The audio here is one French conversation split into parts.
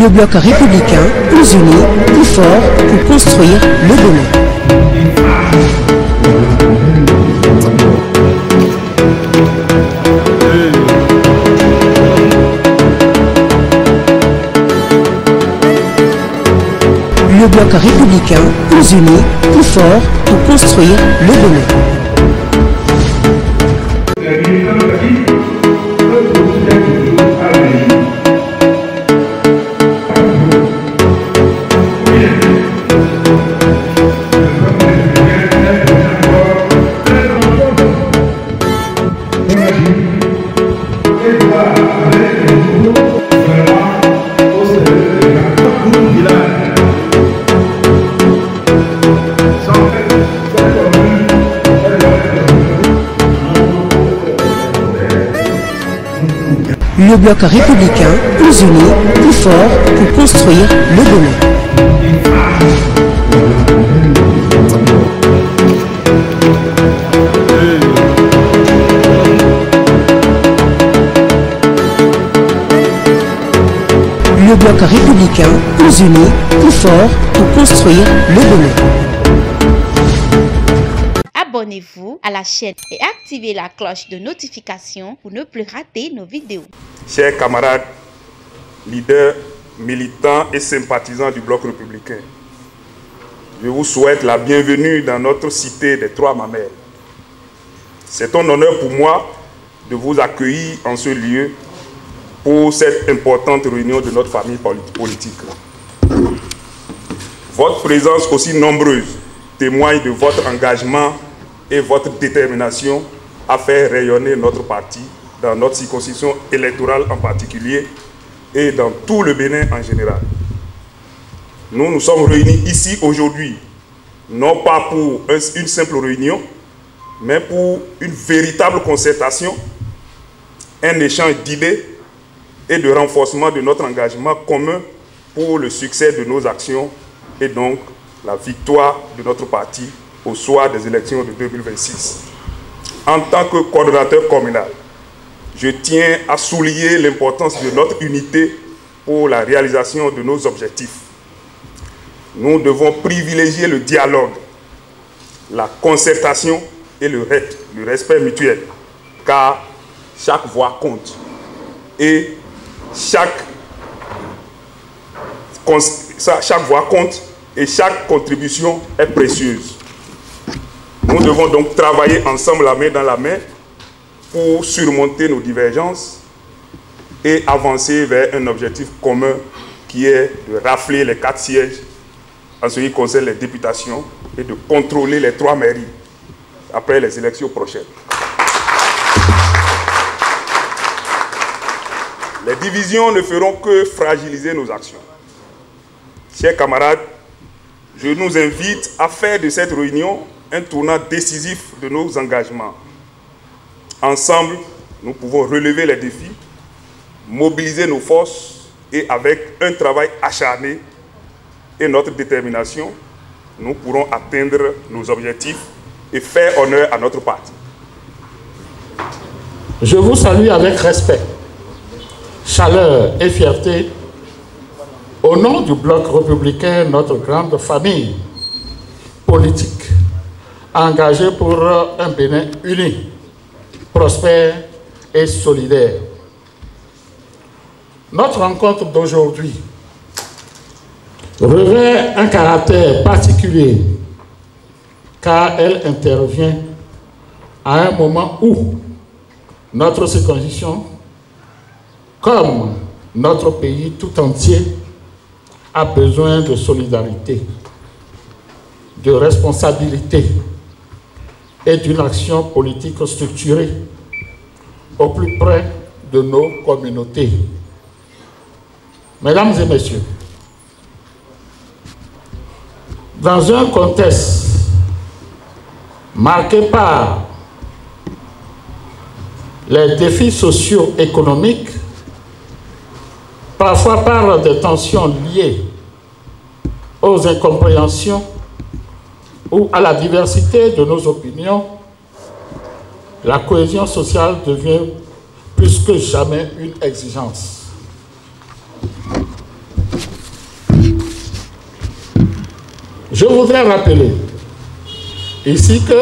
Le bloc républicain, plus uni, plus fort pour construire le Bénin. Le bloc républicain, plus uni, plus fort pour construire le Bénin. Le bloc républicain, plus uni, plus fort pour construire le Bénin. Le bloc républicain, plus uni, plus fort pour construire le Bénin. Abonnez-vous à la chaîne et activez la cloche de notification pour ne plus rater nos vidéos. Chers camarades, leaders, militants et sympathisants du bloc républicain, je vous souhaite la bienvenue dans notre cité des Trois Mamelles. C'est un honneur pour moi de vous accueillir en ce lieu pour cette importante réunion de notre famille politique. Votre présence aussi nombreuse témoigne de votre engagement et votre détermination à faire rayonner notre parti dans notre circonscription électorale en particulier et dans tout le Bénin en général. Nous nous sommes réunis ici aujourd'hui, non pas pour une simple réunion, mais pour une véritable concertation, un échange d'idées et de renforcement de notre engagement commun pour le succès de nos actions et donc la victoire de notre parti au soir des élections de 2026. En tant que coordonnateur communal, je tiens à souligner l'importance de notre unité pour la réalisation de nos objectifs. Nous devons privilégier le dialogue, la concertation et le respect mutuel, car chaque voix compte et chaque voix compte et chaque contribution est précieuse. Nous devons donc travailler ensemble la main dans la main pour surmonter nos divergences et avancer vers un objectif commun qui est de rafler les 4 sièges en ce qui concerne les députations et de contrôler les 3 mairies après les élections prochaines. Les divisions ne feront que fragiliser nos actions. Chers camarades, je nous invite à faire de cette réunion un tournant décisif de nos engagements. Ensemble, nous pouvons relever les défis, mobiliser nos forces et avec un travail acharné et notre détermination, nous pourrons atteindre nos objectifs et faire honneur à notre parti. Je vous salue avec respect, chaleur et fierté au nom du bloc républicain, notre grande famille politique, engagée pour un Bénin uni, prospère et solidaire. Notre rencontre d'aujourd'hui revêt un caractère particulier car elle intervient à un moment où notre circonscription, comme notre pays tout entier, a besoin de solidarité, de responsabilité et d'une action politique structurée au plus près de nos communautés. Mesdames et messieurs, dans un contexte marqué par les défis socio-économiques, parfois par des tensions liées aux incompréhensions ou à la diversité de nos opinions, la cohésion sociale devient plus que jamais une exigence. Je voudrais rappeler ici que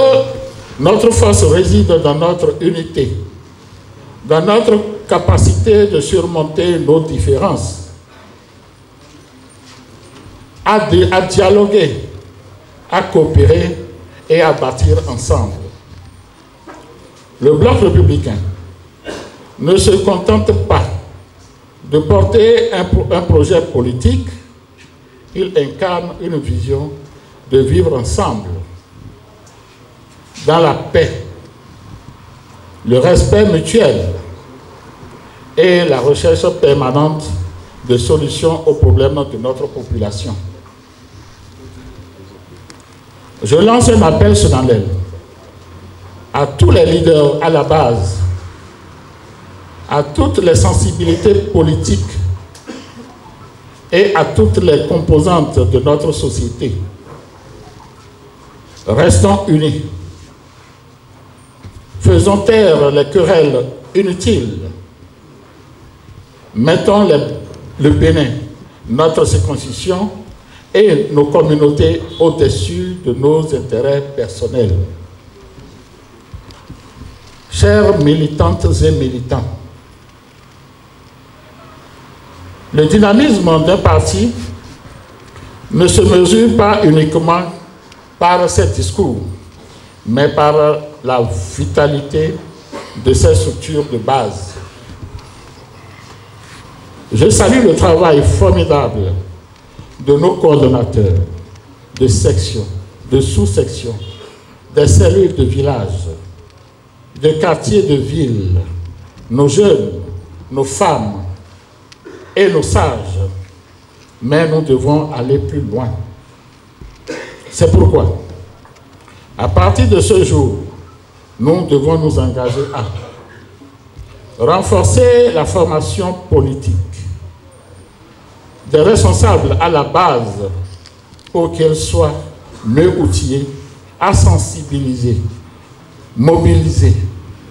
notre force réside dans notre unité, dans notre capacité de surmonter nos différences, à dialoguer, à coopérer et à bâtir ensemble. Le Bloc républicain ne se contente pas de porter un projet politique, il incarne une vision de vivre ensemble, dans la paix, le respect mutuel et la recherche permanente de solutions aux problèmes de notre population. Je lance un appel solennel à tous les leaders à la base, à toutes les sensibilités politiques et à toutes les composantes de notre société. Restons unis. Faisons taire les querelles inutiles. Mettons le Bénin, notre circonscription et nos communautés au-dessus de nos intérêts personnels. Chères militantes et militants, le dynamisme d'un parti ne se mesure pas uniquement par ses discours, mais par la vitalité de ses structures de base. Je salue le travail formidable de nos coordonnateurs, de sections, de sous-sections, des cellules de village, des quartiers de ville, nos jeunes, nos femmes et nos sages. Mais nous devons aller plus loin. C'est pourquoi, à partir de ce jour, nous devons nous engager à renforcer la formation politique des responsables à la base pour qu'ils soient mieux outillés à sensibiliser, mobiliser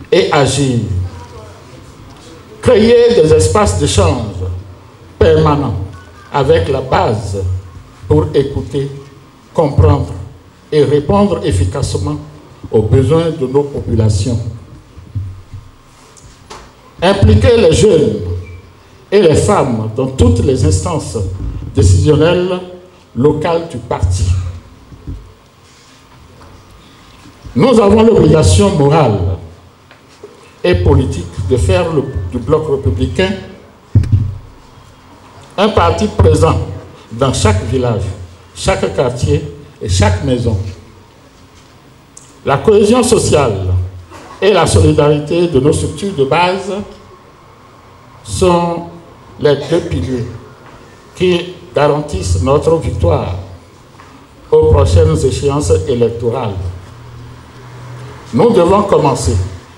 et agir. Créer des espaces d'échange permanents avec la base pour écouter, comprendre et répondre efficacement aux besoins de nos populations. Impliquer les jeunes et les femmes dans toutes les instances décisionnelles locales du parti. Nous avons l'obligation morale et politique de faire du Bloc républicain un parti présent dans chaque village, chaque quartier et chaque maison. La cohésion sociale et la solidarité de nos structures de base sont les deux piliers qui garantissent notre victoire aux prochaines échéances électorales. Nous devons commencer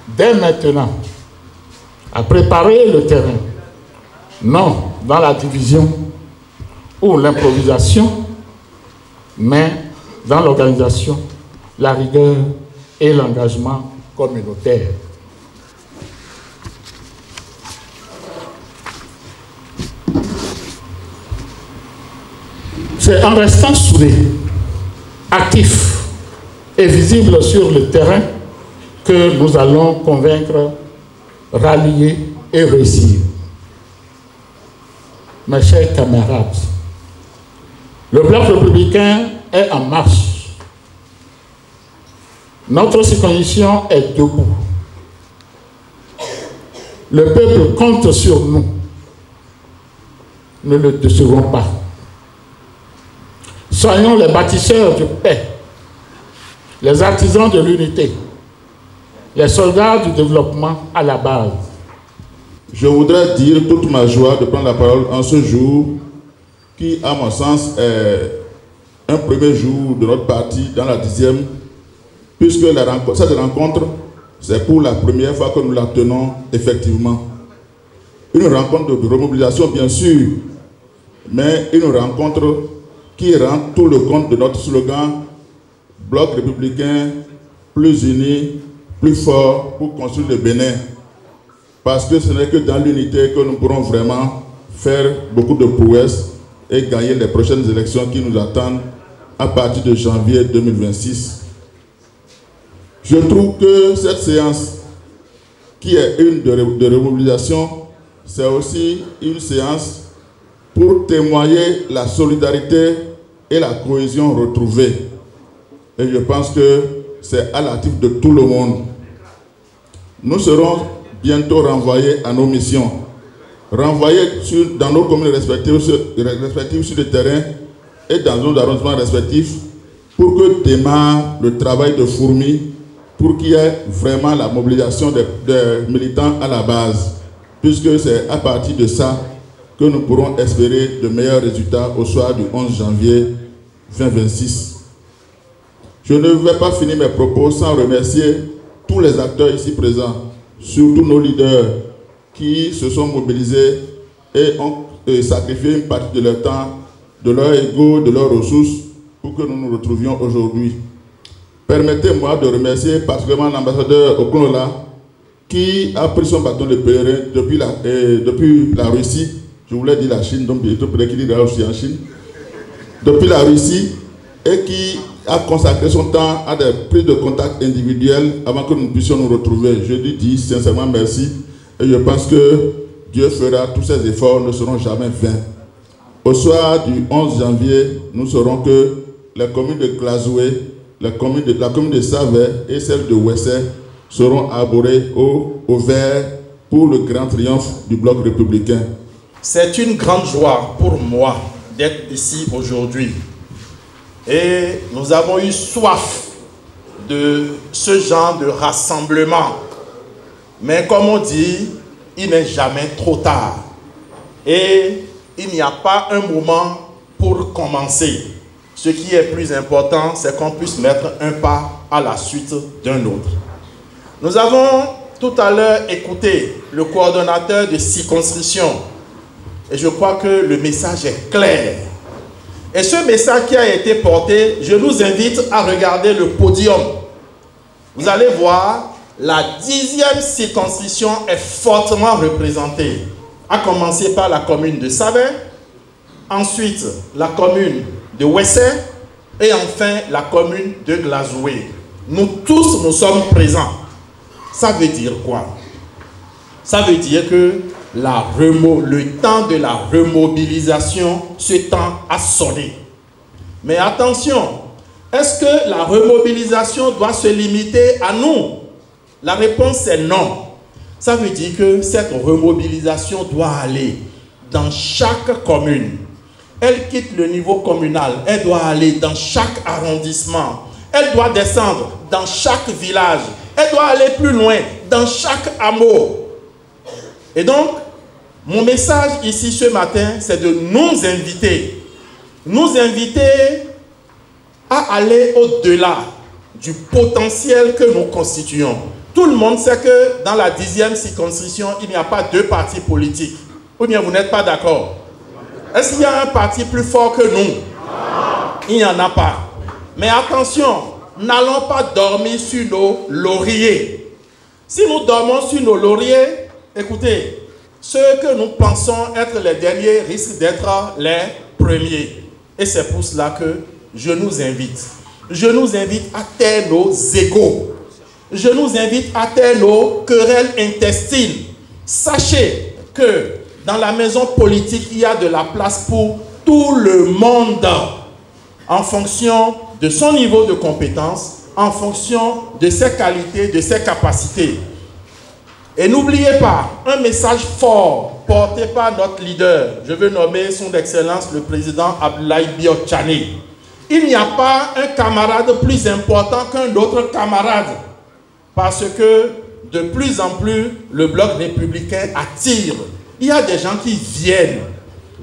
dès maintenant à préparer le terrain, non dans la division ou l'improvisation, mais dans l'organisation, la rigueur et l'engagement communautaire. C'est en restant soudés, actifs et visibles sur le terrain que nous allons convaincre, rallier et réussir. Mes chers camarades, le Bloc républicain est en marche. Notre circonscription est debout. Le peuple compte sur nous. Ne le décevons pas. Soyons les bâtisseurs de paix, les artisans de l'unité, les soldats du développement à la base. Je voudrais dire toute ma joie de prendre la parole en ce jour qui, à mon sens, est un premier jour de notre parti dans la 10e, puisque cette rencontre, c'est pour la première fois que nous la tenons effectivement. Une rencontre de remobilisation, bien sûr, mais une rencontre qui rend tout le compte de notre slogan « Bloc républicain, plus uni, plus fort pour construire le Bénin ». Parce que ce n'est que dans l'unité que nous pourrons vraiment faire beaucoup de prouesses et gagner les prochaines élections qui nous attendent à partir de janvier 2026. Je trouve que cette séance, qui est une de remobilisation, c'est aussi une séance pour témoigner la solidarité et la cohésion retrouvée. Et je pense que c'est à l'actif de tout le monde. Nous serons bientôt renvoyés à nos missions, renvoyés dans nos communes respectives sur le terrain et dans nos arrondissements respectifs pour que démarre le travail de fourmi, pour qu'il y ait vraiment la mobilisation des militants à la base, puisque c'est à partir de ça que nous pourrons espérer de meilleurs résultats au soir du 11 janvier 2026. Je ne vais pas finir mes propos sans remercier tous les acteurs ici présents, surtout nos leaders qui se sont mobilisés et ont sacrifié une partie de leur temps, de leur ego, de leurs ressources pour que nous nous retrouvions aujourd'hui. Permettez-moi de remercier particulièrement l'ambassadeur Oklola qui a pris son bâton de pèlerin depuis la Russie. Je voulais dire la Chine, donc bientôt peut-être qu'il ira aussi en Chine. Depuis la Russie, et qui a consacré son temps à des prises de contact individuelles avant que nous puissions nous retrouver. Je lui dis sincèrement merci et je pense que Dieu fera tous ces efforts, ne seront jamais vains. Au soir du 11 janvier, nous saurons que les communes de Glazoué, la commune de Savet et celle de Wessé seront arborées au vert pour le grand triomphe du bloc républicain. C'est une grande joie pour moi d'être ici aujourd'hui. Et nous avons eu soif de ce genre de rassemblement. Mais comme on dit, il n'est jamais trop tard. Et il n'y a pas un moment pour commencer. Ce qui est plus important, c'est qu'on puisse mettre un pas à la suite d'un autre. Nous avons tout à l'heure écouté le coordonnateur de circonscription. Et je crois que le message est clair. Et ce message qui a été porté, je nous invite à regarder le podium. Vous allez voir, la 10e circonscription est fortement représentée. À commencer par la commune de Savet, ensuite la commune de Wessé et enfin la commune de Glazoué. Nous tous, nous sommes présents. Ça veut dire quoi? Ça veut dire que le temps de la remobilisation, ce temps a sonné. Mais attention, est-ce que la remobilisation doit se limiter à nous? La réponse est non. Ça veut dire que cette remobilisation doit aller dans chaque commune. Elle quitte le niveau communal, elle doit aller dans chaque arrondissement. Elle doit descendre dans chaque village. Elle doit aller plus loin, dans chaque hameau. Et donc, mon message ici ce matin, c'est de nous inviter à aller au-delà du potentiel que nous constituons. Tout le monde sait que dans la 10e circonscription, il n'y a pas deux partis politiques. Ou bien vous n'êtes pas d'accord? Est-ce qu'il y a un parti plus fort que nous? Il n'y en a pas. Mais attention, n'allons pas dormir sur nos lauriers. Si nous dormons sur nos lauriers, écoutez, ceux que nous pensons être les derniers risquent d'être les premiers. Et c'est pour cela que je nous invite. Je nous invite à taire nos égos. Je nous invite à taire nos querelles intestines. Sachez que dans la maison politique, il y a de la place pour tout le monde en fonction de son niveau de compétence, en fonction de ses qualités, de ses capacités. Et n'oubliez pas, un message fort porté par notre leader, je veux nommer son Excellence le président Abdoulaye Biotchane. Il n'y a pas un camarade plus important qu'un autre camarade, parce que de plus en plus, le bloc républicain attire. Il y a des gens qui viennent,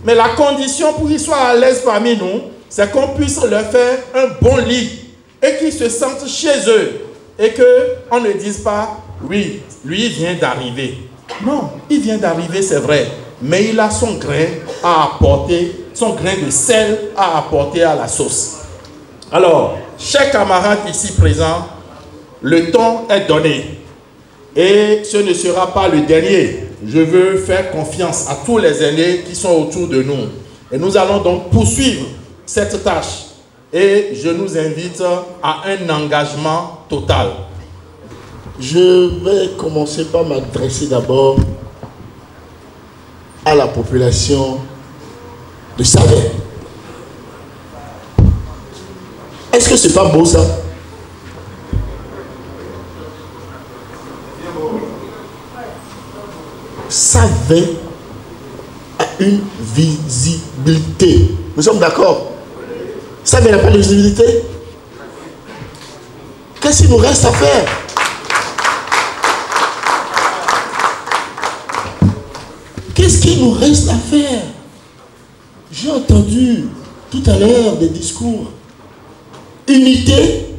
mais la condition pour qu'ils soient à l'aise parmi nous, c'est qu'on puisse leur faire un bon lit et qu'ils se sentent chez eux et qu'on ne dise pas « oui, lui il vient d'arriver ». Non, il vient d'arriver, c'est vrai, mais il a son grain à apporter, son grain de sel à apporter à la sauce. Alors, chers camarades ici présents, le temps est donné et ce ne sera pas le dernier. Je veux faire confiance à tous les aînés qui sont autour de nous. Et nous allons donc poursuivre cette tâche. et je nous invite à un engagement total. Je vais commencer par m'adresser d'abord à la population de Saverne. Est-ce que c'est pas beau ça? Saverne a une visibilité. Nous sommes d'accord? Saverne n'a pas de visibilité. Qu'est-ce qu'il nous reste à faire? Qu'est-ce qu'il nous reste à faire? J'ai entendu tout à l'heure des discours. Unité,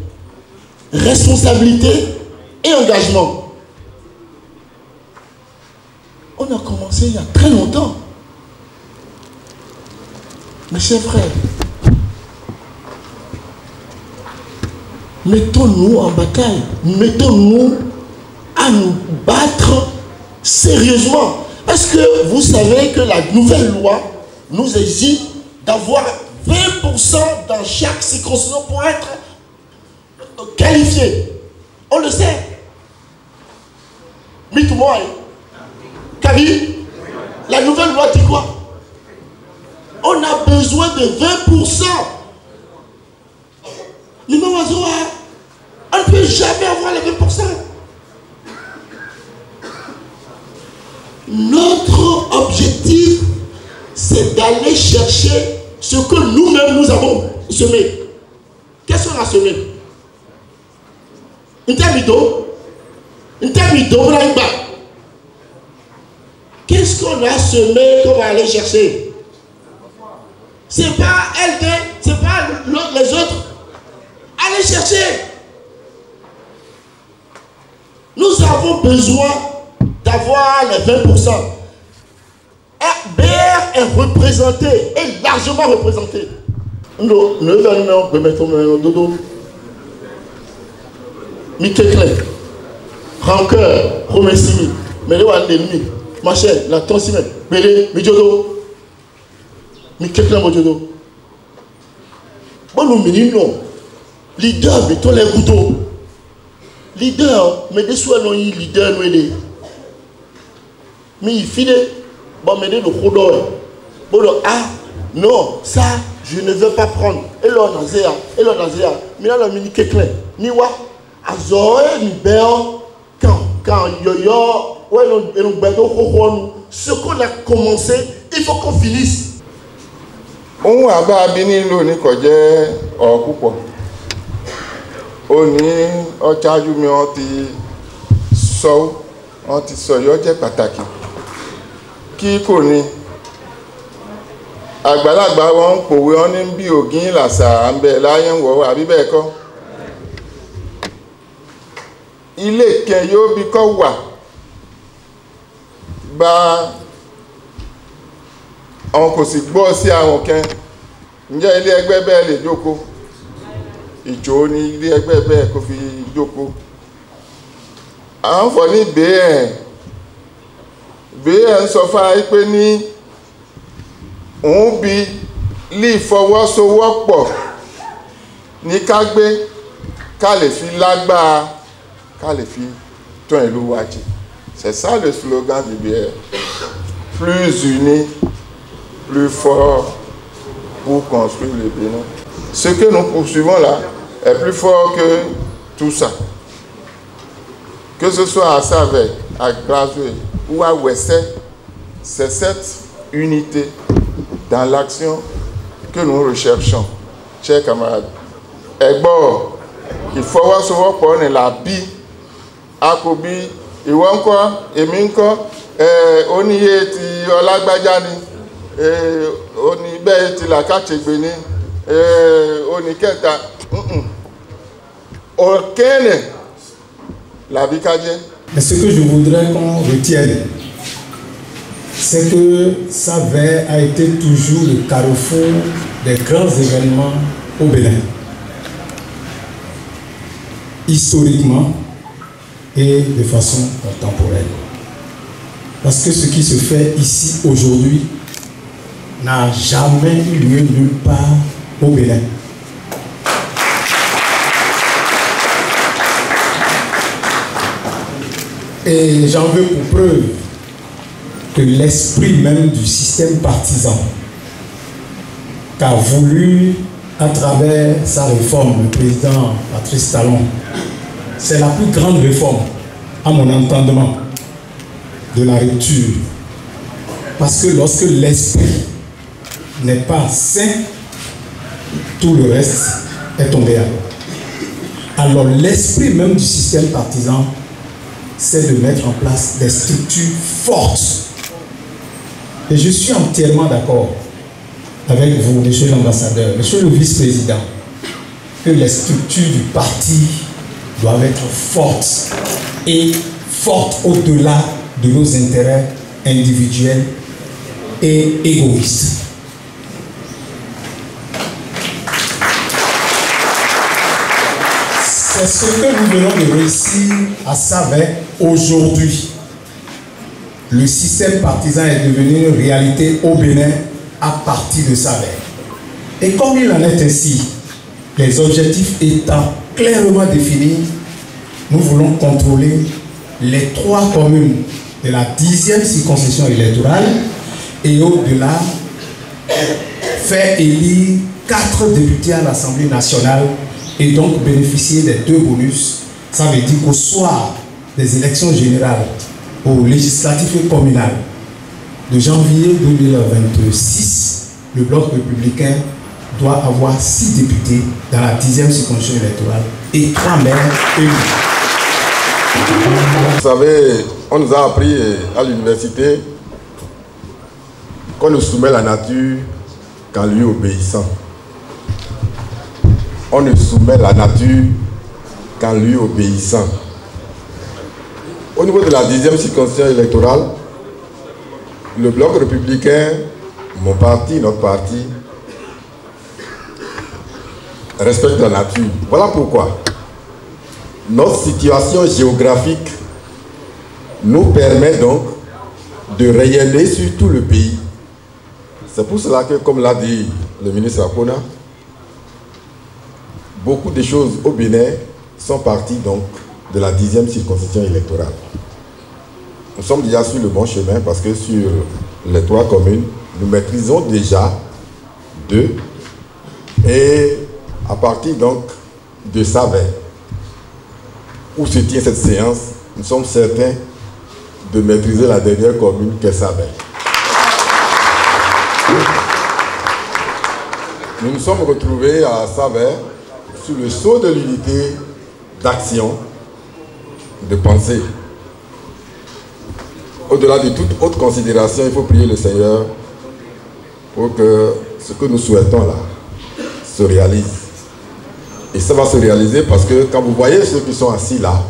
responsabilité et engagement. On a commencé il y a très longtemps. Mes chers frères, mettons-nous en bataille. Mettons-nous à nous battre sérieusement. Parce que vous savez que la nouvelle loi nous exige d'avoir 20% dans chaque circonscription pour être qualifié. On le sait. Mythe-moi. Kabi, la nouvelle loi dit quoi? On a besoin de 20%. On ne peut jamais avoir les 20%. Notre objectif, c'est d'aller chercher ce que nous-mêmes nous avons semé. Qu'est-ce qu'on a semé? Une termito. Qu'est-ce qu'on a semé qu'on va aller chercher? C'est pas LD, c'est pas les autres. Allez chercher. Nous avons besoin d'avoir les 20%. BR est représenté, est largement représenté. Nous allons remettre dodo. Mikekle, rancœur, promessimi, Méléwa l'ennemi, machin, la transime, Mélé, Midjodo, Mikekle Modjodo. Bon, nous menons, leader, mettons les couteaux. Leader, mais des soins, non, leader, nous aider. Mais il file, bon, mais le rodor. Bon, ah, non, ça, je ne veux pas prendre. Et là, on a zéa, mais là, on a mis Kekle, ni wa. Azoé ni béo quand yo ouais ce qu'on a commencé, il faut qu'on finisse. On a pas bini lo ni ko je o púpọ̀. Oni o chaju mi on ti sọ yo jẹ́ pàtàkì. Kí kò ní àgbàlagbà wọn pòwe on ní bí ògìn làṣà ńbẹ láyé wo àbí bẹ́ẹ̀ kọ́. Ilé kan yóò bí kọ́ wà bá àwọn kò sì gbọ́ sí àwọn kan. Ǹjẹ́ ilé ẹgbẹ́ bẹ́ẹ̀ lè jókòó? Ìjó ní ilé ẹgbẹ́ bẹ́ẹ̀ kò fi jókòó. À ń fọ̀ ní BN sọ fáyé pé ní òun bí lè fọwọ́sowọ́pọ̀ ní ká gbé ká lè fi lágbára ká lè fi tán ìlú wa jẹ. C'est ça le slogan du BN. Plus unis, plus fort pour construire le Bénin. Ce que nous poursuivons là est plus fort que tout ça. Que ce soit à Saverne, à Glazoué ou à Ouessé, c'est cette unité dans l'action que nous recherchons, chers camarades. Et bon, il faut voir souvent pour la vie. Akobi, Iwanko, Eminko, Oniye ti Olagbajani, Onibe ti Lakachegbeni, Oniketa, Okene, la Bikaje. Mais ce que je voudrais qu'on retienne, c'est que Saverne a été toujours le carrefour des grands événements au Bénin. Historiquement, et de façon contemporaine. Parce que ce qui se fait ici aujourd'hui n'a jamais eu lieu nulle part au Bénin. Et j'en veux pour preuve que l'esprit même du système partisan qu'a voulu, à travers sa réforme, le président Patrice Talon, c'est la plus grande réforme, à mon entendement, de la rupture. Parce que lorsque l'esprit n'est pas sain, tout le reste est tombé à l'eau. Alors l'esprit même du système partisan, c'est de mettre en place des structures fortes. Et je suis entièrement d'accord avec vous, monsieur l'ambassadeur, monsieur le vice-président, que les structures du parti doivent être fortes et fortes au-delà de nos intérêts individuels et égoïstes. C'est ce que nous venons de réussir à Savais aujourd'hui. Le système partisan est devenu une réalité au Bénin à partir de Savais. Et comme il en est ainsi, les objectifs étant clairement définis, nous voulons contrôler les 3 communes de la 10e circonscription électorale et au-delà, faire élire 4 députés à l'Assemblée nationale et donc bénéficier des 2 bonus. Ça veut dire qu'au soir des élections générales, aux législatives et communales de janvier 2026, le bloc républicain doit avoir 6 députés dans la 10e circonscription électorale et 3 maires élus. Vous savez, on nous a appris à l'université qu'on ne soumet la nature qu'en lui obéissant. On ne soumet la nature qu'en lui obéissant. Au niveau de la 10e circonscription électorale, le bloc républicain, mon parti, notre parti, respecte la nature. Voilà pourquoi notre situation géographique nous permet donc de rayonner sur tout le pays. C'est pour cela que, comme l'a dit le ministre Akona, beaucoup de choses au Bénin sont parties donc de la 10e circonscription électorale. Nous sommes déjà sur le bon chemin parce que sur les 3 communes, nous maîtrisons déjà 2. Et à partir donc de Savais, où se tient cette séance, nous sommes certains de maîtriser la dernière commune qu'est Savais. Nous nous sommes retrouvés à Savais sous le sceau de l'unité d'action, de pensée. Au-delà de toute autre considération, il faut prier le Seigneur pour que ce que nous souhaitons là se réalise. Et ça va se réaliser parce que quand vous voyez ceux qui sont assis là,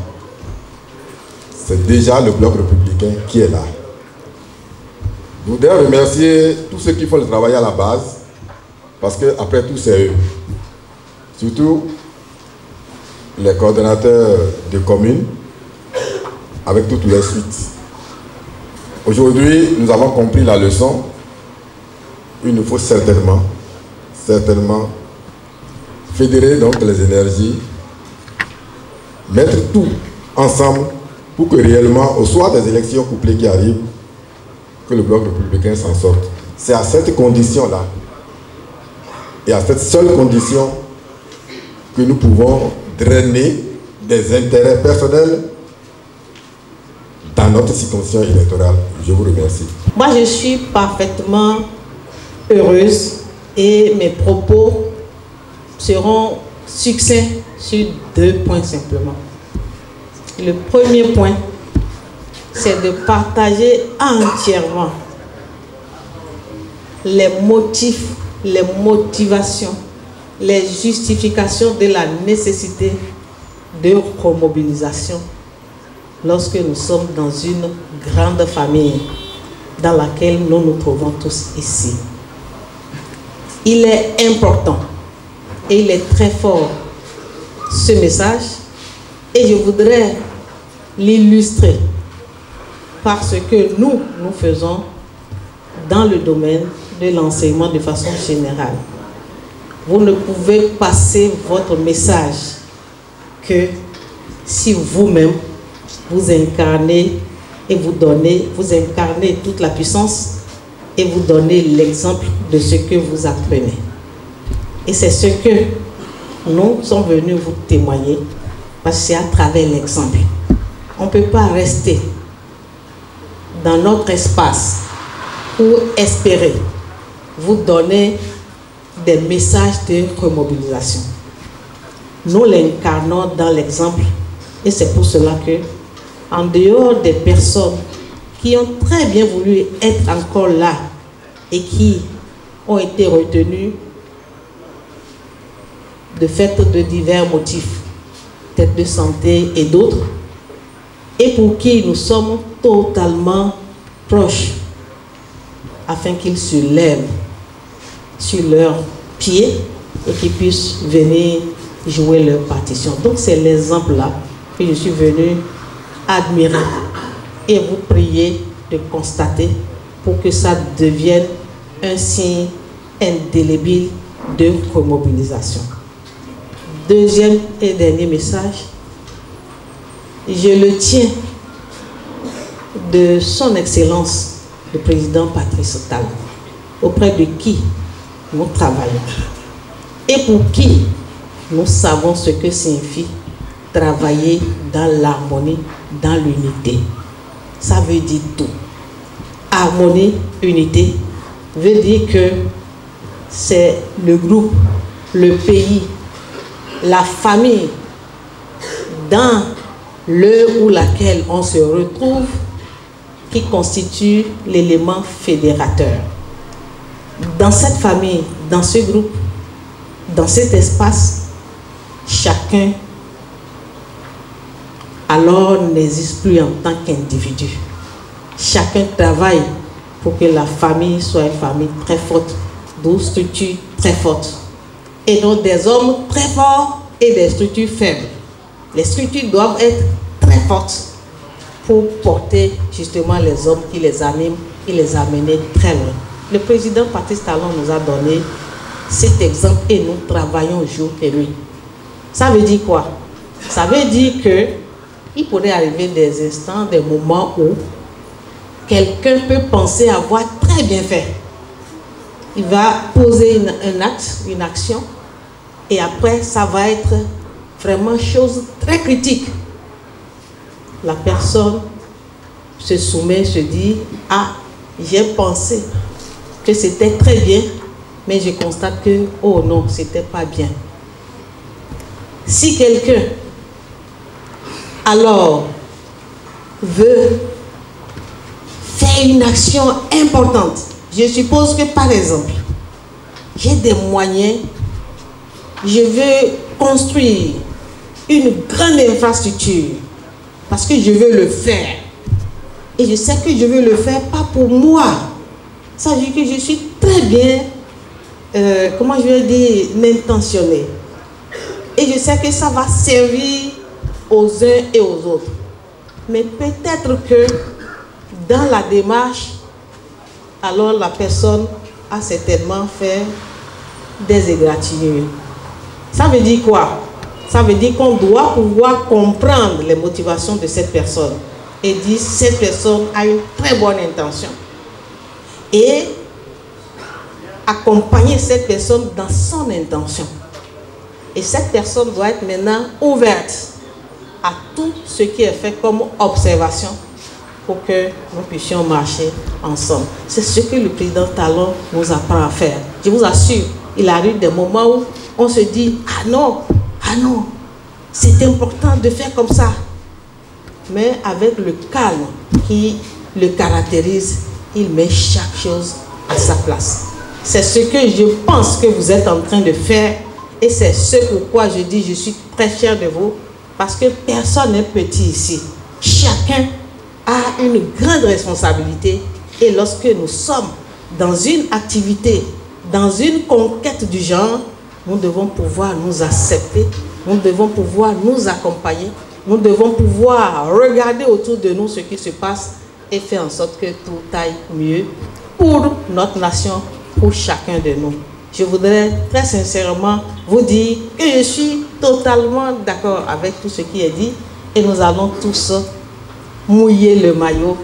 c'est déjà le bloc républicain qui est là. Je voudrais remercier tous ceux qui font le travail à la base, parce qu'après tout, c'est eux. Surtout les coordonnateurs de communes, avec toutes leurs suites. Aujourd'hui, nous avons compris la leçon. Il nous faut certainement fédérer donc les énergies, mettre tout ensemble pour que réellement, au soir des élections couplées qui arrivent, que le bloc républicain s'en sorte. C'est à cette condition-là, et à cette seule condition, que nous pouvons drainer des intérêts personnels dans notre circonscription électorale. Je vous remercie. Moi, je suis parfaitement heureuse et mes propos seront succincts sur 2 points simplement. Le premier point, c'est de partager entièrement les motifs, les motivations, les justifications de la nécessité de remobilisation lorsque nous sommes dans une grande famille dans laquelle nous nous trouvons tous ici. Il est important et il est très fort ce message et je voudrais l'illustrer par ce que nous faisons dans le domaine de l'enseignement de façon générale. Vous ne pouvez passer votre message que si vous-même vous incarnez et vous incarnez toute la puissance et vous donnez l'exemple de ce que vous apprenez. Et c'est ce que nous sommes venus vous témoigner, parce que c'est à travers l'exemple. On ne peut pas rester dans notre espace pour espérer vous donner des messages de remobilisation. Nous l'incarnons dans l'exemple, et c'est pour cela que, en dehors des personnes qui ont très bien voulu être encore là et qui ont été retenues de fait de divers motifs, peut-être de santé et d'autres, et pour qui nous sommes totalement proches, afin qu'ils se lèvent sur leurs pieds et qu'ils puissent venir jouer leur partition. Donc c'est l'exemple-là que je suis venu admirer et vous prier de constater pour que ça devienne un signe indélébile de remobilisation. Deuxième et dernier message, je le tiens de son Excellence, le président Patrice Talon, auprès de qui nous travaillons et pour qui nous savons ce que signifie travailler dans l'harmonie, dans l'unité. Ça veut dire tout. Harmonie, unité, veut dire que c'est le groupe, le pays, la famille dans le ou laquelle on se retrouve qui constitue l'élément fédérateur. Dans cette famille, dans ce groupe, dans cet espace, chacun alors n'existe plus en tant qu'individu. Chacun travaille pour que la famille soit une famille très forte, d'où structure très forte. Et donc des hommes très forts et des structures faibles. Les structures doivent être très fortes pour porter justement les hommes qui les animent et les amener très loin. Le président Patrice Talon nous a donné cet exemple et nous travaillons jour et nuit. Ça veut dire quoi? Ça veut dire que il pourrait arriver des instants, des moments où quelqu'un peut penser avoir très bien fait. Il va poser un acte, une action, et après ça va être vraiment chose très critique. La personne se soumet, se dit, ah, j'ai pensé que c'était très bien, mais je constate que, oh non, c'était pas bien. Si quelqu'un alors veut faire une action importante, je suppose que par exemple, j'ai des moyens, je veux construire une grande infrastructure parce que je veux le faire. Et je sais que je veux le faire pas pour moi. Ça veut dire que je suis très bien, comment je vais dire, intentionné. Et je sais que ça va servir aux uns et aux autres. Mais peut-être que dans la démarche, alors la personne a certainement fait des égratignures. Ça veut dire quoi? Ça veut dire qu'on doit pouvoir comprendre les motivations de cette personne et dire cette personne a une très bonne intention. Et accompagner cette personne dans son intention. Et cette personne doit être maintenant ouverte à tout ce qui est fait comme observation pour que nous puissions marcher ensemble. C'est ce que le président Talon nous apprend à faire. Je vous assure, il arrive des moments où on se dit « Ah non, c'est important de faire comme ça ». Mais avec le calme qui le caractérise, il met chaque chose à sa place. C'est ce que je pense que vous êtes en train de faire et c'est ce pourquoi je dis je suis très fier de vous parce que personne n'est petit ici. Chacun a une grande responsabilité et lorsque nous sommes dans une activité, dans une conquête du genre, nous devons pouvoir nous accepter, nous devons pouvoir nous accompagner, nous devons pouvoir regarder autour de nous ce qui se passe et faire en sorte que tout aille mieux pour notre nation, pour chacun de nous. Je voudrais très sincèrement vous dire que je suis totalement d'accord avec tout ce qui est dit et nous allons tous mouiller le maillot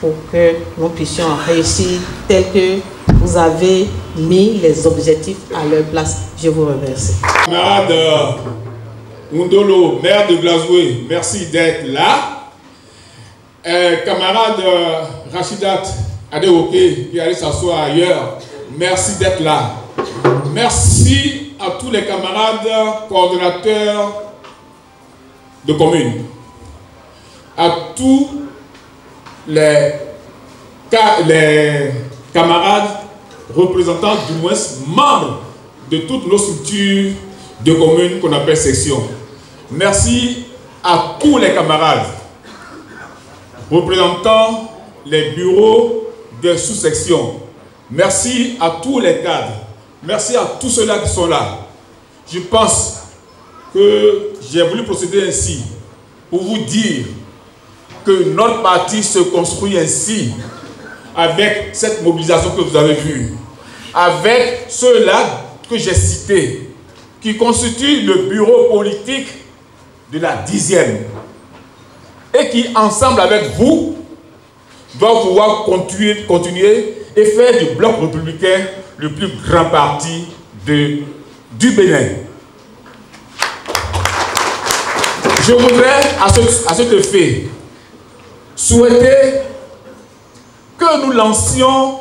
pour que nous puissions réussir tel que vous avez mis les objectifs à leur place. Je vous remercie. Camarade Mundolo, maire de Glasgow, merci d'être là. Camarade Rachidat Adeoke, qui allait s'asseoir ailleurs, merci d'être là. Merci à tous les camarades coordonnateurs de communes, à tous les camarades représentants, du moins membres de toutes nos structures de communes qu'on appelle sections. Merci à tous les camarades représentant les bureaux de sous-sections. Merci à tous les cadres. Merci à tous ceux-là qui sont là. Je pense que j'ai voulu procéder ainsi pour vous dire que notre parti se construit ainsi avec cette mobilisation que vous avez vue, avec ceux-là que j'ai cités, qui constituent le bureau politique de la 10e et qui, ensemble avec vous, doivent pouvoir continuer et faire du bloc républicain le plus grand parti du Bénin. Je voudrais, à cet effet, souhaiter que nous lancions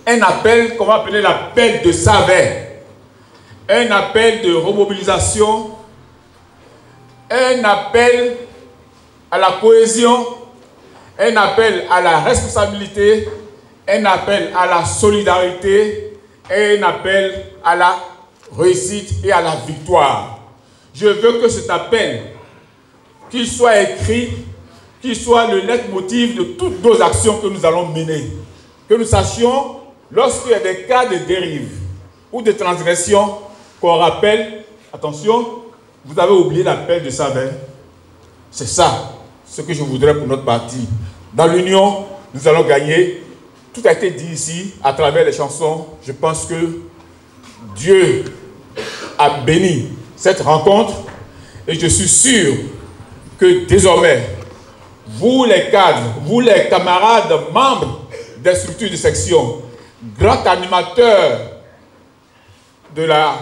un appel qu'on va appeler l'appel de Savet, un appel de remobilisation, un appel à la cohésion, un appel à la responsabilité, un appel à la solidarité et un appel à la réussite et à la victoire. Je veux que cet appel, qu'il soit écrit, qu'il soit le leitmotiv de toutes nos actions que nous allons mener. Que nous sachions, lorsqu'il y a des cas de dérive ou de transgression, qu'on rappelle, attention, vous avez oublié l'appel de Savet. C'est ça, ce que je voudrais pour notre parti. Dans l'union, nous allons gagner. Tout a été dit ici, à travers les chansons. Je pense que Dieu a béni cette rencontre et je suis sûr que désormais, vous les cadres, vous les camarades membres des structures de section, grands animateurs de la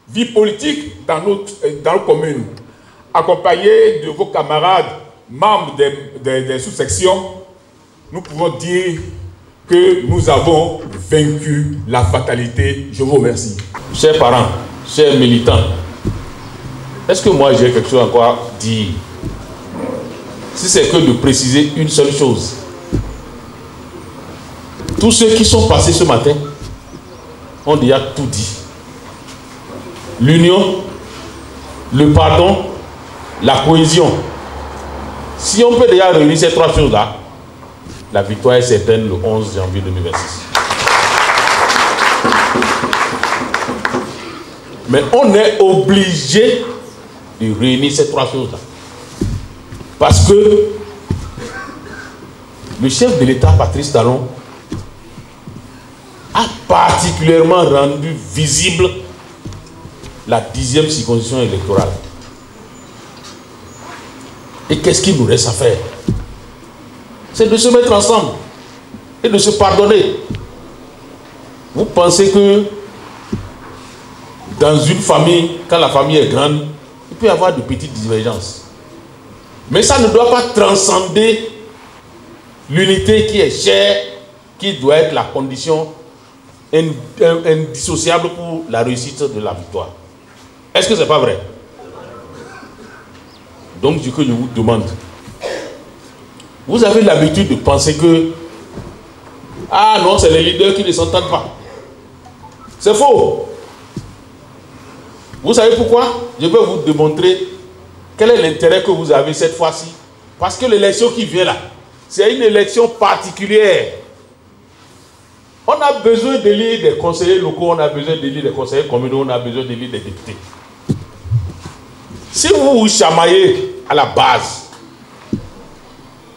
vie politique dans nos communes, accompagnés de vos camarades membres des sous-sections, nous pouvons dire que nous avons vaincu la fatalité. Je vous remercie. Chers parents, chers militants, est-ce que moi j'ai quelque chose encore à dire? Si c'est que de préciser une seule chose. Tous ceux qui sont passés ce matin ont déjà tout dit. L'union, le pardon, la cohésion. Si on peut déjà réunir ces trois choses-là, la victoire est certaine le 11 janvier 2026. Mais on est obligé de réunir ces trois choses-là. Parce que le chef de l'État, Patrice Talon, a particulièrement rendu visible la 10e circonscription électorale. Et qu'est-ce qu'il nous reste à faire? C'est de se mettre ensemble et de se pardonner. Vous pensez que dans une famille, quand la famille est grande, il peut y avoir de petites divergences. Mais ça ne doit pas transcender l'unité qui est chère, qui doit être la condition indissociable pour la réussite de la victoire. Est-ce que ce n'est pas vrai? Donc, ce que je vous demande, vous avez l'habitude de penser que ah non, c'est les leaders qui ne s'entendent pas. C'est faux. Vous savez pourquoi? Je vais vous démontrer quel est l'intérêt que vous avez cette fois-ci. Parce que l'élection qui vient là, c'est une élection particulière. On a besoin d'élire des conseillers locaux, on a besoin d'élire des conseillers communaux, on a besoin d'élire des députés. Si vous vous chamaillez à la base,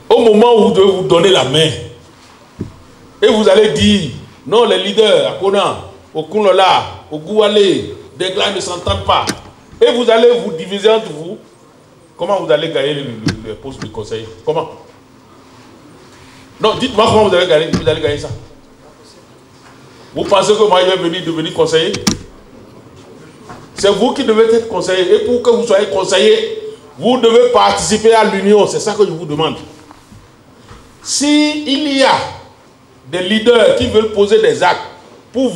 au moment où vous devez vous donner la main, et vous allez dire, non, les leaders, à Kona, au Kounola, au Goualé, des gars ne s'entendent pas, et vous allez vous diviser entre vous, comment vous allez gagner le poste de conseiller? Comment? Non, dites-moi comment vous allez gagner ça. Vous pensez que moi je vais venir devenir conseiller? C'est vous qui devez être conseiller. Et pour que vous soyez conseiller, vous devez participer à l'union. C'est ça que je vous demande. Si il y a des leaders qui veulent poser des actes pour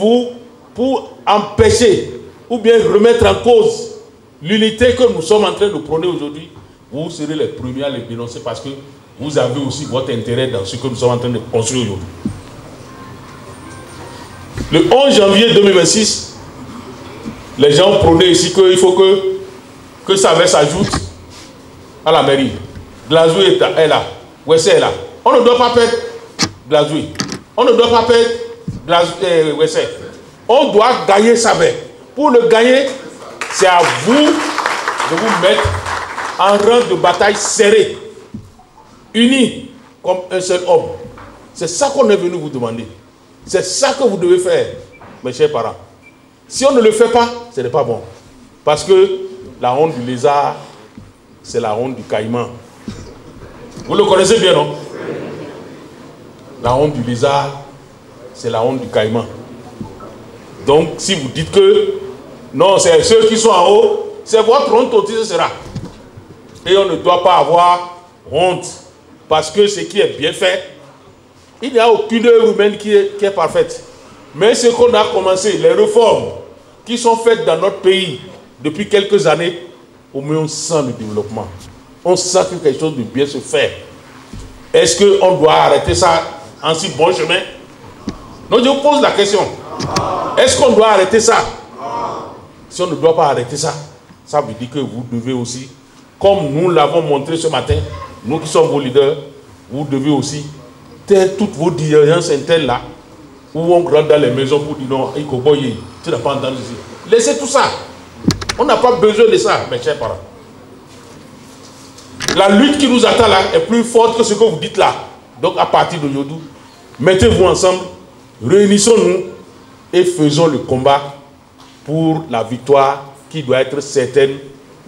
empêcher ou bien remettre en cause l'unité que nous sommes en train de prôner aujourd'hui, vous serez les premiers à les dénoncer parce que vous avez aussi votre intérêt dans ce que nous sommes en train de construire aujourd'hui. Le 11 janvier 2026, les gens prônaient ici qu'il faut que Savès s'ajoute à la mairie. Glazoué est là, Wessé est là. On ne doit pas perdre Glazoué. On ne doit pas perdre Wessé. On doit gagner Savès. Pour le gagner, c'est à vous de vous mettre en rang de bataille serré, unis comme un seul homme. C'est ça qu'on est venu vous demander. C'est ça que vous devez faire, mes chers parents. Si on ne le fait pas, ce n'est pas bon. Parce que la honte du lézard, c'est la honte du caïman. Vous le connaissez bien, non? La honte du lézard, c'est la honte du caïman. Donc, si vous dites que non, c'est ceux qui sont en haut, c'est votre honte aussi, ce sera. Et on ne doit pas avoir honte. Parce que ce qui est bien fait, il n'y a aucune œuvre humaine qui est parfaite. Mais ce qu'on a commencé, les réformes qui sont faites dans notre pays depuis quelques années, au moins on sent le développement. On sent que quelque chose de bien se fait. Est-ce qu'on doit arrêter ça en si bon chemin? Non, je vous pose la question. Est-ce qu'on doit arrêter ça? Si on ne doit pas arrêter ça, ça veut dire que vous devez aussi, comme nous l'avons montré ce matin, nous qui sommes vos leaders, vous devez aussi taire toutes vos dirigeances internes là, où on rentre dans les maisons pour dire non, tu n'as pas entendu ici. Laissez tout ça. On n'a pas besoin de ça, mes chers parents. La lutte qui nous attend là est plus forte que ce que vous dites là. Donc à partir d'aujourd'hui, mettez-vous ensemble, réunissons-nous et faisons le combat pour la victoire qui doit être certaine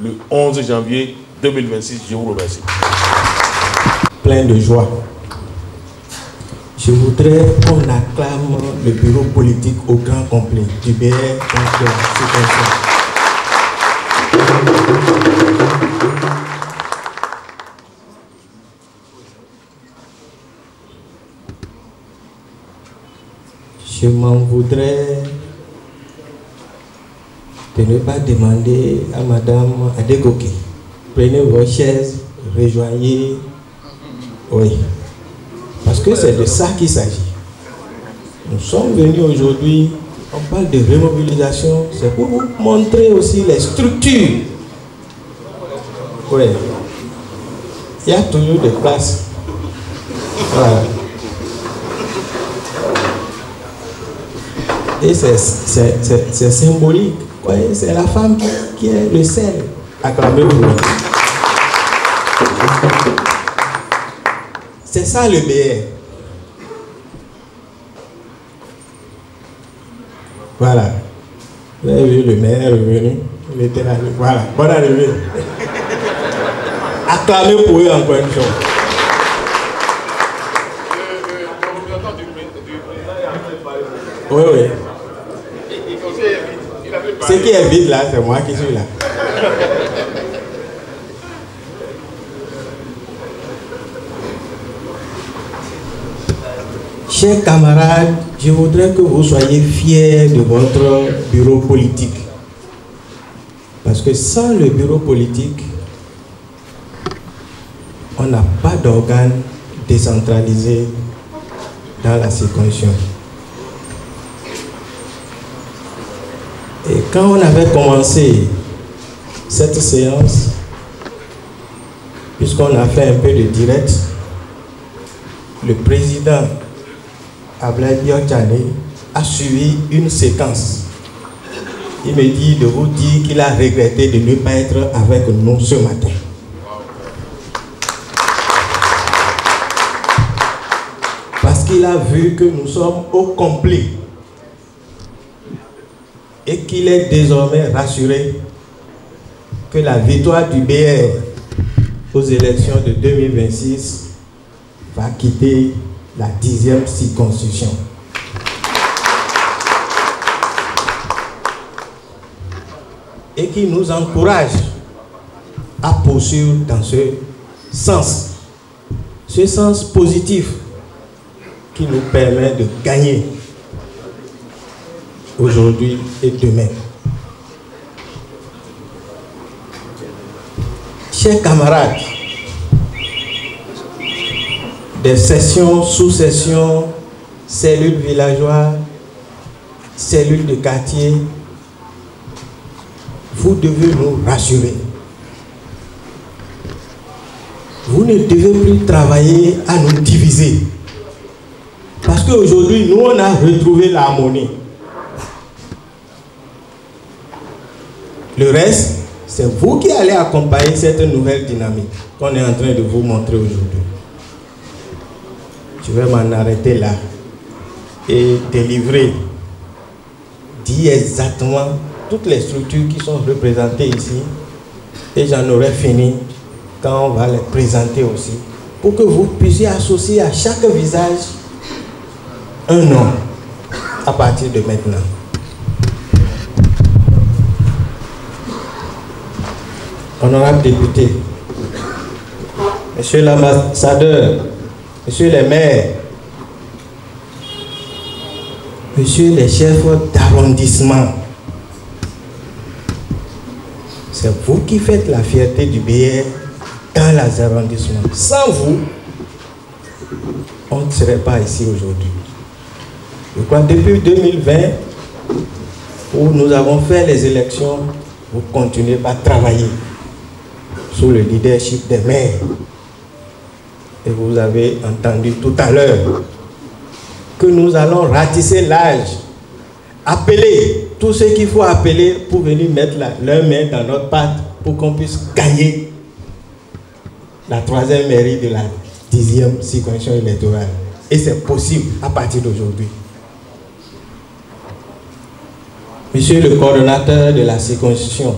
le 11 janvier 2026. Je vous remercie. Plein de joie. Je voudrais qu'on acclame le bureau politique au grand complet du BR contre la situation. Je m'en voudrais de ne pas demander à Madame Adegoke. Prenez vos chaises, rejoignez. Oui. Parce que c'est de ça qu'il s'agit. Nous sommes venus aujourd'hui, on parle de remobilisation, c'est pour vous montrer aussi les structures. Oui. Il y a toujours des places. Voilà. Et c'est symbolique. C'est la femme qui est le sel. Acclamez-vous. C'est ça le BR. Voilà. Vous avez vu le maire est revenu. Il était là. Voilà. Bonne arrivée. Acclamez pour eux encore une fois. Oui, oui. Ce qui est vide là, c'est moi qui suis là. Chers camarades, je voudrais que vous soyez fiers de votre bureau politique. Parce que sans le bureau politique, on n'a pas d'organe décentralisé dans la circonscription. Et quand on avait commencé cette séance, puisqu'on a fait un peu de direct, le président Ablaye Diop-Tchane a suivi une séquence. Il me dit de vous dire qu'il a regretté de ne pas être avec nous ce matin. Parce qu'il a vu que nous sommes au complet et qu'il est désormais rassuré que la victoire du BR aux élections de 2026 va quitter la 10e circonscription. Et qui nous encourage à poursuivre dans ce sens positif qui nous permet de gagner aujourd'hui et demain. Chers camarades, des sessions, sous-sessions, cellules villageoises, cellules de quartier, vous devez nous rassurer. Vous ne devez plus travailler à nous diviser. Parce qu'aujourd'hui, nous, on a retrouvé l'harmonie. Le reste, c'est vous qui allez accompagner cette nouvelle dynamique qu'on est en train de vous montrer aujourd'hui. Je vais m'en arrêter là et délivrer, dire exactement toutes les structures qui sont représentées ici, et j'en aurai fini quand on va les présenter aussi, pour que vous puissiez associer à chaque visage un nom à partir de maintenant. Honorable député, Monsieur l'ambassadeur, Monsieur les maires, Monsieur les chefs d'arrondissement, c'est vous qui faites la fierté du BR dans les arrondissements. Sans vous, on ne serait pas ici aujourd'hui. Je crois que depuis 2020, où nous avons fait les élections, vous continuez par travailler sous le leadership des maires. Et vous avez entendu tout à l'heure que nous allons ratisser l'âge, appeler tous ceux qu'il faut appeler pour venir mettre leur main dans notre patte pour qu'on puisse gagner la 3e mairie de la 10e circonscription électorale. Et c'est possible à partir d'aujourd'hui. Monsieur le coordonnateur de la circonscription,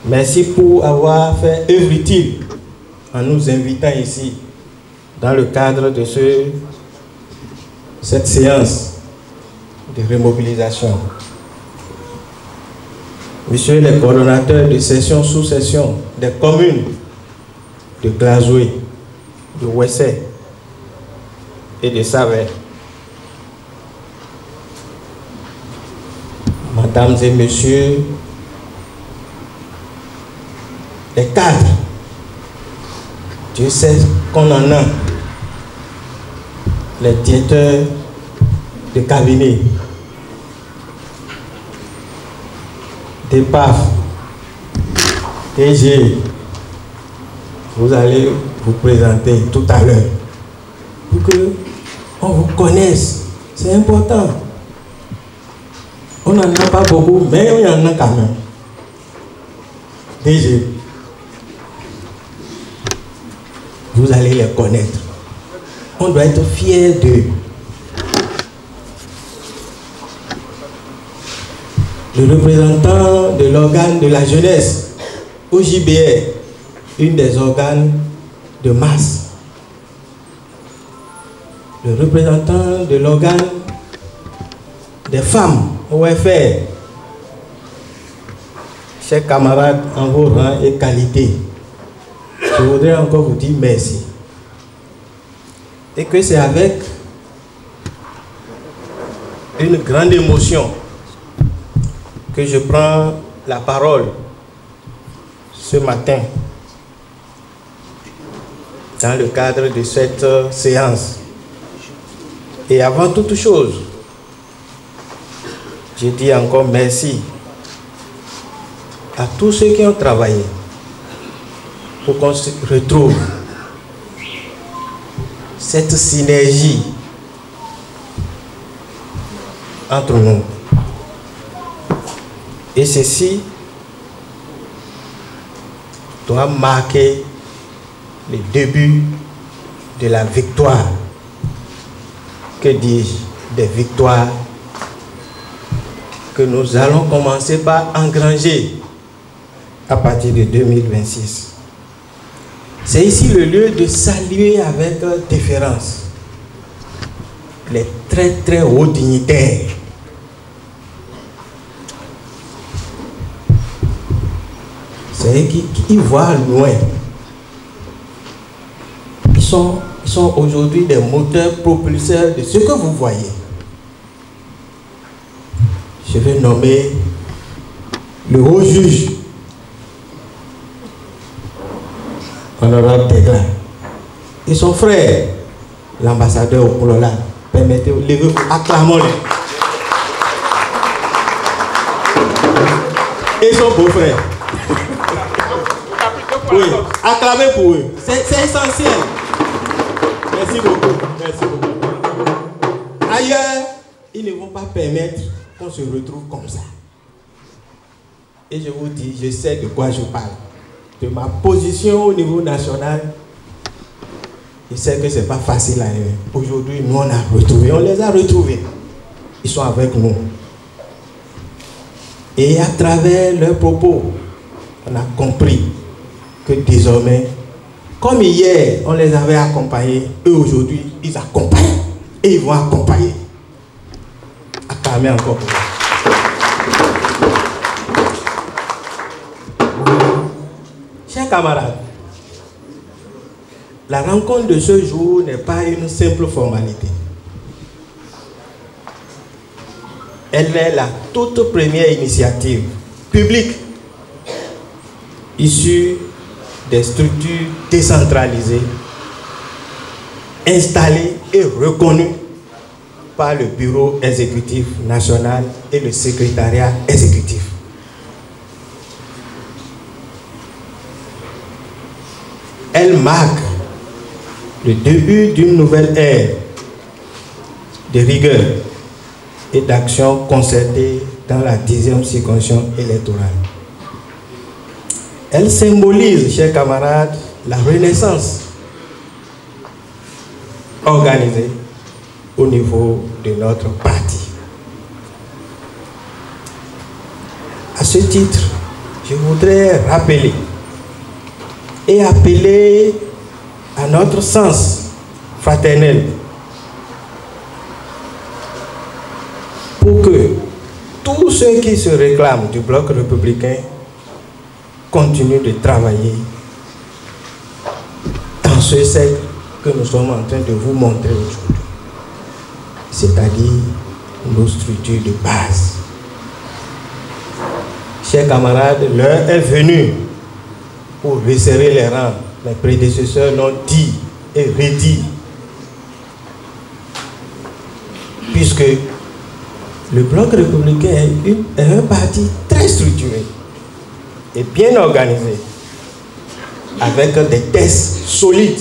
merci pour avoir fait œuvre utile en nous invitant ici dans le cadre de cette séance de remobilisation. Monsieur les coordonnateurs de session sous-session des communes de Glazoué, de Ouessé et de Savè, Mesdames et Messieurs les cadres, Dieu sait qu'on en a, les directeurs de cabinet, des PAF, DG, vous allez vous présenter tout à l'heure pour qu'on vous connaisse. C'est important. On n'en a pas beaucoup, mais on y en a quand même. DG, vous allez les connaître. On doit être fier d'eux. Le représentant de l'organe de la jeunesse, OJBR, une des organes de masse. Le représentant de l'organe des femmes, OFR. Chers camarades en vos rangs et qualités, je voudrais encore vous dire merci. Et que c'est avec une grande émotion que je prends la parole ce matin dans le cadre de cette séance. Et avant toute chose, je dis encore merci à tous ceux qui ont travaillé pour qu'on se retrouve cette synergie entre nous. Et ceci doit marquer le début de la victoire. Que dis-je? Des victoires que nous allons commencer par engranger à partir de 2026. C'est ici le lieu de saluer avec déférence très très haut dignitaires. C'est eux qui voient loin. Ils sont aujourd'hui des moteurs propulseurs de ce que vous voyez. Je vais nommer le haut juge, honorable Degla, et son frère, l'ambassadeur Okolola. Permettez-vous, levez-vous, acclamons-les. Et son beau-frère. Oui, acclamez pour eux. C'est essentiel. Merci beaucoup. Merci beaucoup. Ailleurs, ils ne vont pas permettre qu'on se retrouve comme ça. Et je vous dis, je sais de quoi je parle. De ma position au niveau national, je sais que ce n'est pas facile à aimer. Aujourd'hui, nous, on les a retrouvés. Ils sont avec nous. Et à travers leurs propos, on a compris que désormais, comme hier, on les avait accompagnés, eux aujourd'hui, ils accompagnent. Et ils vont accompagner. Acclamez encore pour eux. Chers camarades, la rencontre de ce jour n'est pas une simple formalité. Elle est la toute première initiative publique issue des structures décentralisées, installées et reconnues par le Bureau exécutif national et le secrétariat exécutif. Elle marque le début d'une nouvelle ère de rigueur et d'action concertée dans la 10e circonscription électorale. Elle symbolise, chers camarades, la renaissance organisée au niveau de notre parti. À ce titre, je voudrais rappeler et appeler à notre sens fraternel pour que tous ceux qui se réclament du bloc républicain continuent de travailler dans ce cercle que nous sommes en train de vous montrer aujourd'hui, c'est-à-dire nos structures de base. Chers camarades, l'heure est venue pour resserrer les rangs. Mes prédécesseurs l'ont dit et redit. Puisque le bloc républicain est un parti très structuré et bien organisé, avec des tests solides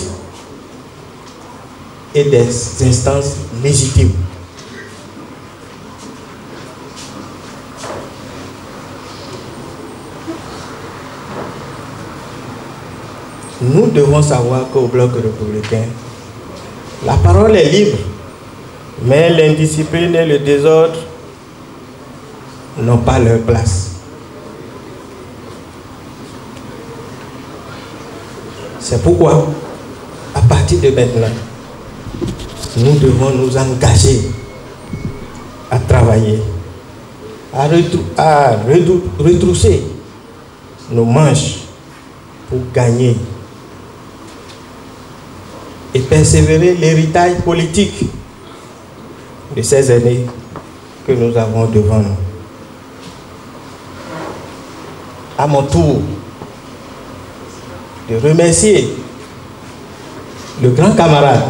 et des instances légitimes. Nous devons savoir qu'au bloc républicain, la parole est libre, mais l'indiscipline et le désordre n'ont pas leur place. C'est pourquoi, à partir de maintenant, nous devons nous engager à travailler, à retrousser nos manches pour gagner et persévérer l'héritage politique de ces années que nous avons devant nous. À mon tour, de remercier le grand camarade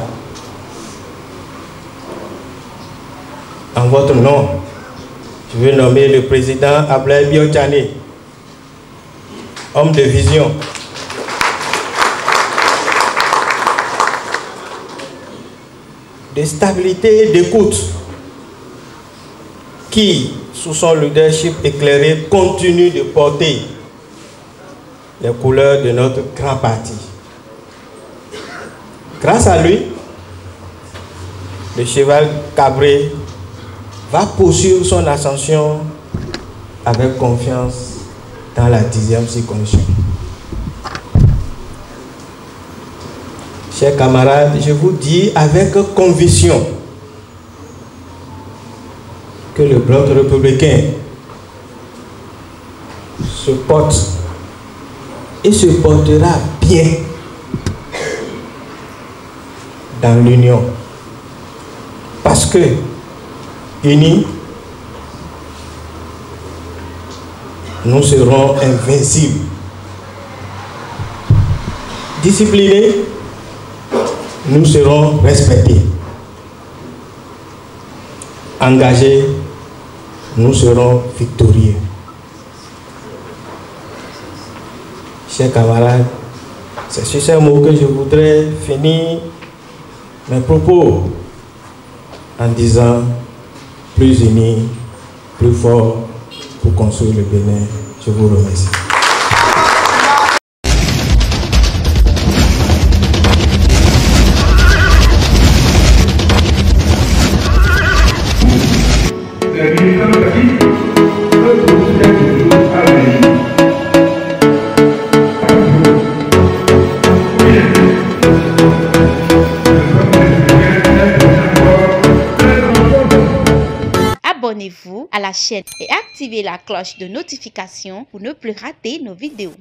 en votre nom. Je veux nommer le président Ablaye Biotchane, homme de vision, de stabilité et d'écoute, qui, sous son leadership éclairé, continue de porter les couleurs de notre grand parti. Grâce à lui, le cheval Cabré va poursuivre son ascension avec confiance dans la 10e circonscription. Chers camarades, je vous dis avec conviction que le bloc républicain se porte et se portera bien dans l'union. Parce que, unis, nous serons invincibles. Disciplinés, nous serons respectés. Engagés, nous serons victorieux. Chers camarades, c'est sur ces mots que je voudrais finir mes propos en disant plus unis, plus forts pour construire le Bénin. Je vous remercie. Abonnez-vous à la chaîne et activez la cloche de notification pour ne plus rater nos vidéos.